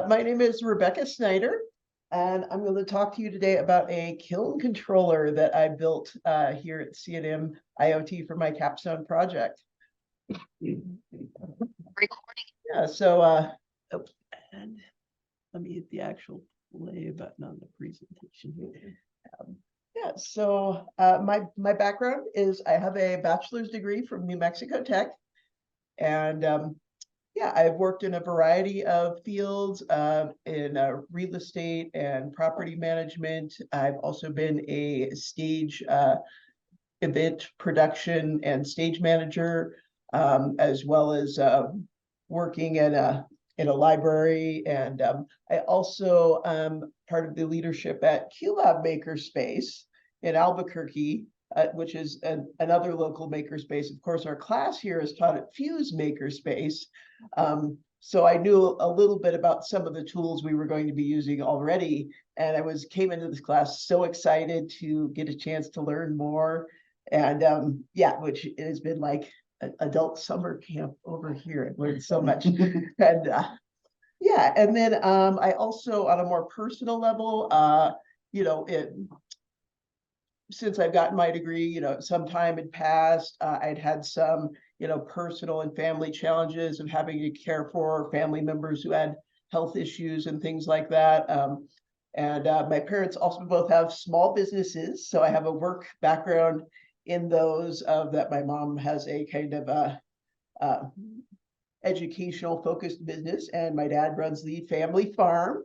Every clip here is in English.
My name is Rebecca Snyder, and I'm going to talk to you today about a kiln controller that I built here at C&M IoT for my capstone project. Recording. Yeah, so and let me hit the actual play button on the presentation here. Yeah, so my background is I have a bachelor's degree from New Mexico Tech, and yeah, I've worked in a variety of fields in real estate and property management. I've also been a stage event production and stage manager, as well as working in a library. And I also part of the leadership at QLab Makerspace in Albuquerque, which is another local makerspace. Of course, our class here is taught at Fuse Makerspace. So I knew a little bit about some of the tools we were going to be using already. And I came into this class so excited to get a chance to learn more. And yeah, which has been like an adult summer camp over here. I've learned so much. And yeah, and then I also, on a more personal level, since I've gotten my degree, some time had passed. I'd had some, personal and family challenges of having to care for family members who had health issues and things like that. And my parents also both have small businesses, so I have a work background in those. That my mom has a kind of educational focused business, and my dad runs the family farm.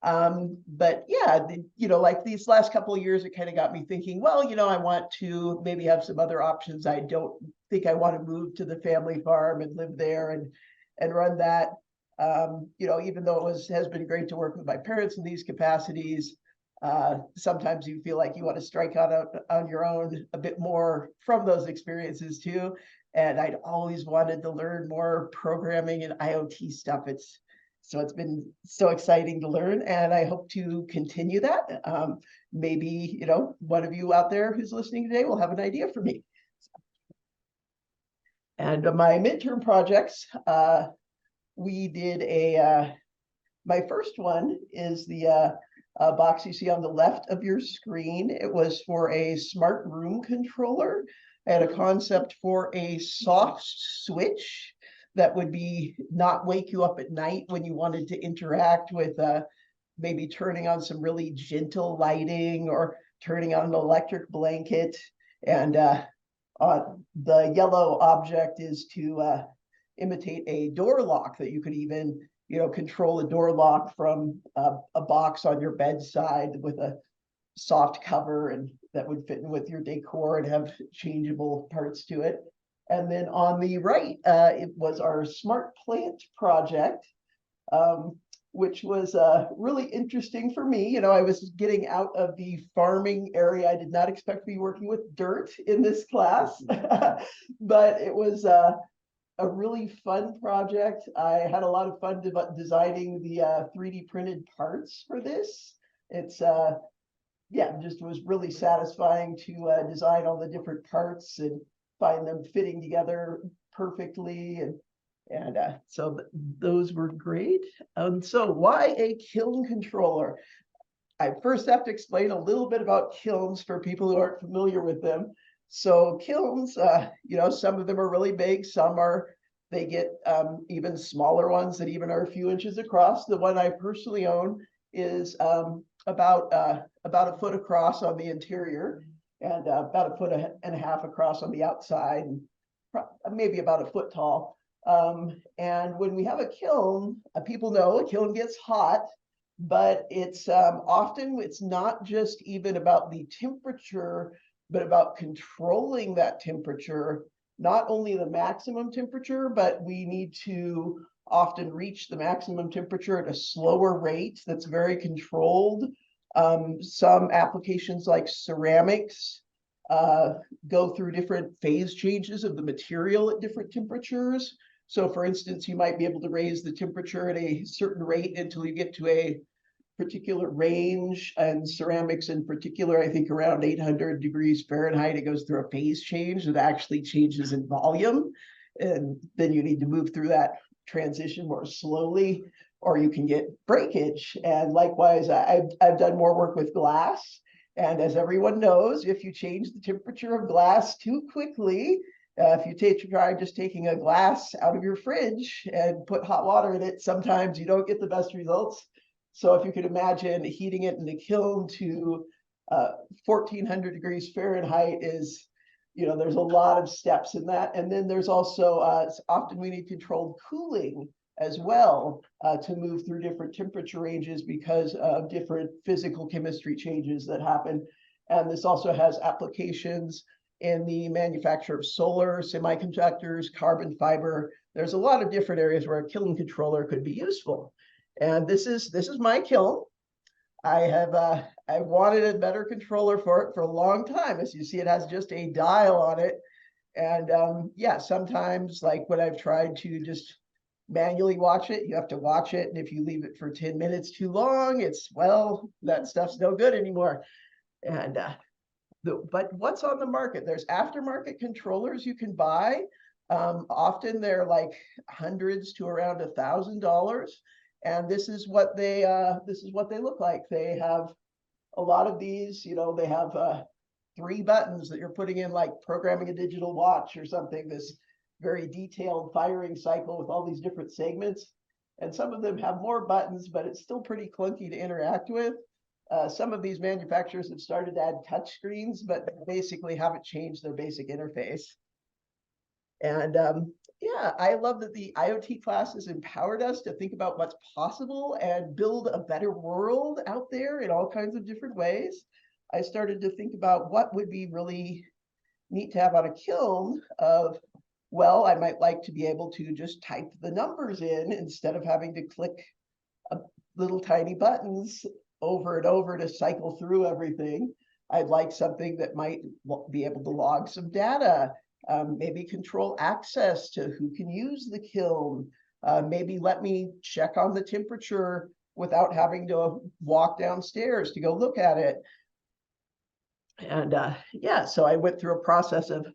But yeah, like these last couple of years, it kind of got me thinking, well, I want to maybe have some other options. I don't think I want to move to the family farm and live there and run that. Even though has been great to work with my parents in these capacities, sometimes you feel like you want to strike out on your own a bit more from those experiences too. And I'd always wanted to learn more programming and IoT stuff. So it's been so exciting to learn, and I hope to continue that. Maybe, one of you out there who's listening today will have an idea for me. And my midterm projects, we did my first one is the box you see on the left of your screen. It was for a smart room controller. I had a concept for a soft switch that would not wake you up at night when you wanted to interact with maybe turning on some really gentle lighting or turning on an electric blanket. And the yellow object is to imitate a door lock that you could even, control a door lock from a box on your bedside with a soft cover, and that would fit in with your decor and have changeable parts to it. And then on the right, it was our smart plant project, which was really interesting for me. I was getting out of the farming area. I did not expect to be working with dirt in this class, but it was a really fun project. I had a lot of fun designing the 3D printed parts for this. It's yeah, just was really satisfying to design all the different parts and find them fitting together perfectly. And so those were great. So why a kiln controller? I first have to explain a little bit about kilns for people who aren't familiar with them. So kilns, some of them are really big. They get even smaller ones that even are a few inches across. The one I personally own is about a foot across on the interior, and about a foot and a half across on the outside, and maybe about a foot tall. And when we have a kiln, people know a kiln gets hot, but it's often it's not just even about the temperature, but about controlling that temperature. Not only the maximum temperature, but we need to often reach the maximum temperature at a slower rate that's very controlled. Some applications like ceramics go through different phase changes of the material at different temperatures. So for instance, you might be able to raise the temperature at a certain rate until you get to a particular range, and ceramics in particular, I think around 800 degrees Fahrenheit, it goes through a phase change that actually changes in volume. And then you need to move through that transition more slowly. or you can get breakage. And likewise, I've done more work with glass. And as everyone knows, if you change the temperature of glass too quickly, if you try just taking a glass out of your fridge and put hot water in it, sometimes you don't get the best results. So if you could imagine heating it in a kiln to 1400 degrees Fahrenheit is, there's a lot of steps in that. And then there's also often we need controlled cooling as well to move through different temperature ranges because of different physical chemistry changes that happen. And this also has applications in the manufacture of solar, semiconductors, carbon fiber. There's a lot of different areas where a kiln controller could be useful. And this is my kiln. I wanted a better controller for it for a long time. As you see, it has just a dial on it. And yeah, sometimes like when I've tried to just manually watch it, you have to watch it. And if you leave it for 10 minutes too long, that stuff's no good anymore. And but what's on the market? There's aftermarket controllers you can buy. Often they're like hundreds to around $1,000. And this is what they look like. They have a lot of these, they have 3 buttons that you're putting in, like programming a digital watch or something, this very detailed firing cycle with all these different segments. And some of them have more buttons, but it's still pretty clunky to interact with. Some of these manufacturers have started to add touch screens, but basically haven't changed their basic interface. And yeah, I love that the IoT class has empowered us to think about what's possible and build a better world out there in all kinds of different ways. I started to think about what would be really neat to have on a kiln of, well, I might like to be able to just type the numbers in instead of having to click little tiny buttons over and over to cycle through everything. I'd like something that might be able to log some data, maybe control access to who can use the kiln, maybe let me check on the temperature without having to walk downstairs to go look at it. And yeah, so I went through a process of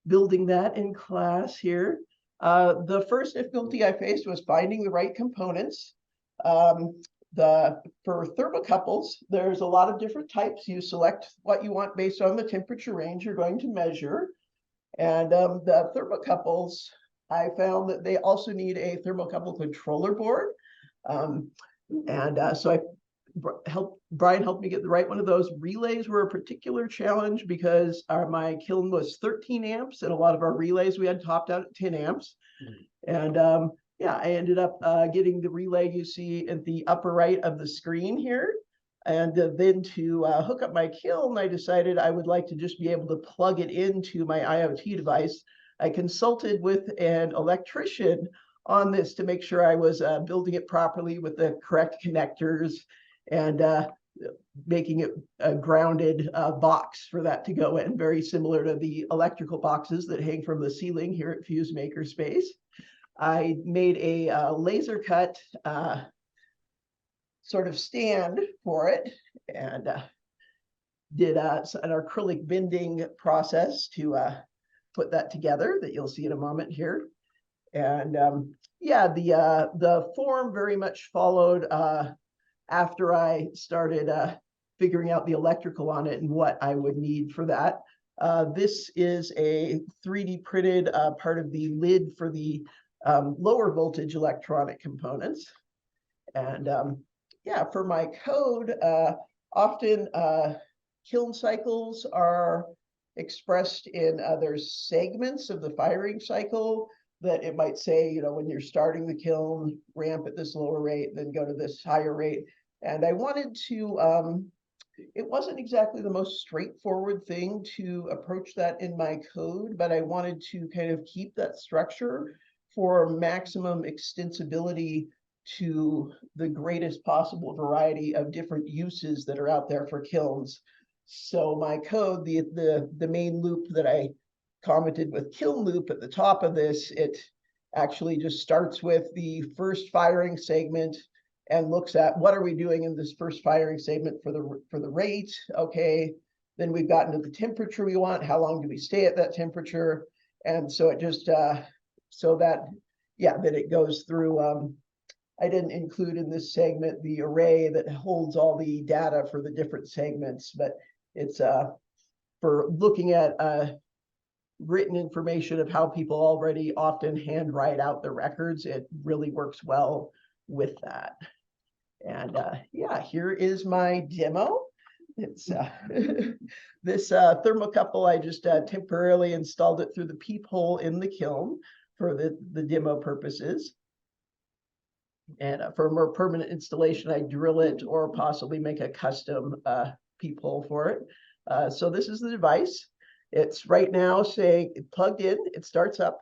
building that in class here. The first difficulty I faced was finding the right components. For thermocouples, there's a lot of different types. You select what you want based on the temperature range you're going to measure. And the thermocouples, I found that they also need a thermocouple controller board. So Brian helped me get the right one of those. Relays were a particular challenge because my kiln was 13 amps, and a lot of our relays we had topped out at 10 amps. And yeah, I ended up getting the relay you see at the upper right of the screen here. And then to hook up my kiln, I decided I would like to just be able to plug it into my IoT device. I consulted with an electrician on this to make sure I was building it properly with the correct connectors and making it a grounded box for that to go in, very similar to the electrical boxes that hang from the ceiling here at Fuse Makerspace. I made a laser cut sort of stand for it and did an acrylic bending process to put that together that you'll see in a moment here. And yeah, the form very much followed after I started figuring out the electrical on it and what I would need for that. This is a 3D printed part of the lid for the lower voltage electronic components. And yeah, for my code, often kiln cycles are expressed in there's segments of the firing cycle that it might say, when you're starting the kiln, ramp at this lower rate, then go to this higher rate. And I wanted to, it wasn't exactly the most straightforward thing to approach that in my code, but I wanted to kind of keep that structure for maximum extensibility to the greatest possible variety of different uses that are out there for kilns. So my code, the main loop that I commented with kiln loop at the top of this, it actually just starts with the first firing segment and looks at what are we doing in this first firing segment for the rate. Okay, then we've gotten to the temperature we want. How long do we stay at that temperature? And so it just so that, yeah, that it goes through I didn't include in this segment the array that holds all the data for the different segments, but it's for looking at written information of how people already often handwrite out the records. It really works well with that. And yeah, here is my demo. It's this thermocouple. I just temporarily installed it through the peephole in the kiln for the demo purposes. And for a more permanent installation, I drill it or possibly make a custom peephole for it. So this is the device. It's right now saying it plugged in, it starts up,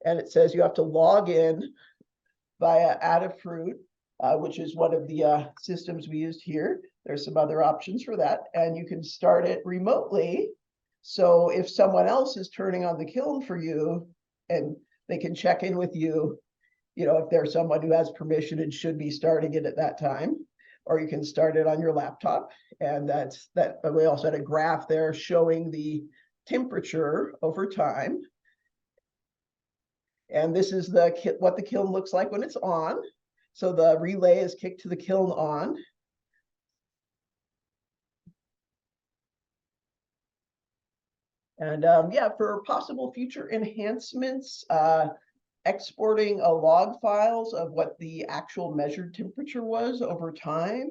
and it says you have to log in via Adafruit, which is one of the systems we used here. There's some other options for that, and you can start it remotely. So if someone else is turning on the kiln for you, and they can check in with you, you know, if there's someone who has permission and should be starting it at that time, or you can start it on your laptop. And that's that. We also had a graph there showing the temperature over time. And this is what the kiln looks like when it's on. So the relay is kicked to the kiln on. And yeah, for possible future enhancements, exporting log files of what the actual measured temperature was over time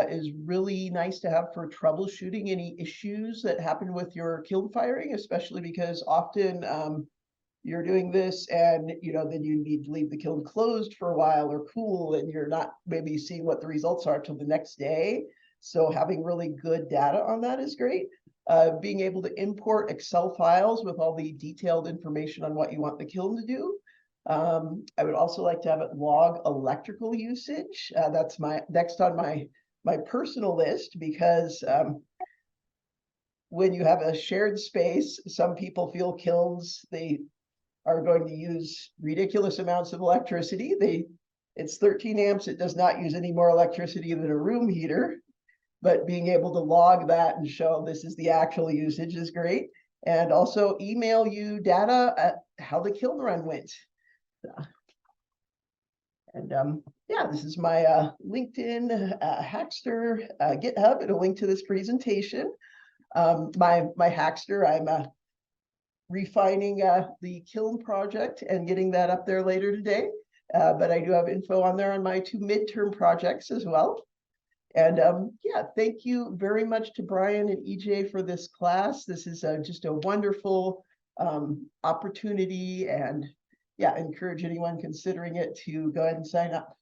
is really nice to have for troubleshooting any issues that happen with your kiln firing, especially because often you're doing this and then you need to leave the kiln closed for a while or cool, and you're not maybe seeing what the results are till the next day. So having really good data on that is great. Being able to import Excel files with all the detailed information on what you want the kiln to do. I would also like to have it log electrical usage. That's my next on my personal list, because when you have a shared space, some people feel kilns, they are going to use ridiculous amounts of electricity. It's 13 amps. It does not use any more electricity than a room heater, but being able to log that and show this is the actual usage is great. And also email you data at how the kiln run went. And yeah, this is my LinkedIn, Hackster, GitHub, and a link to this presentation. My Hackster, I'm refining the kiln project and getting that up there later today. But I do have info on there on my 2 midterm projects as well. And yeah, thank you very much to Brian and EJ for this class. This is just a wonderful opportunity, and yeah, encourage anyone considering it to go ahead and sign up.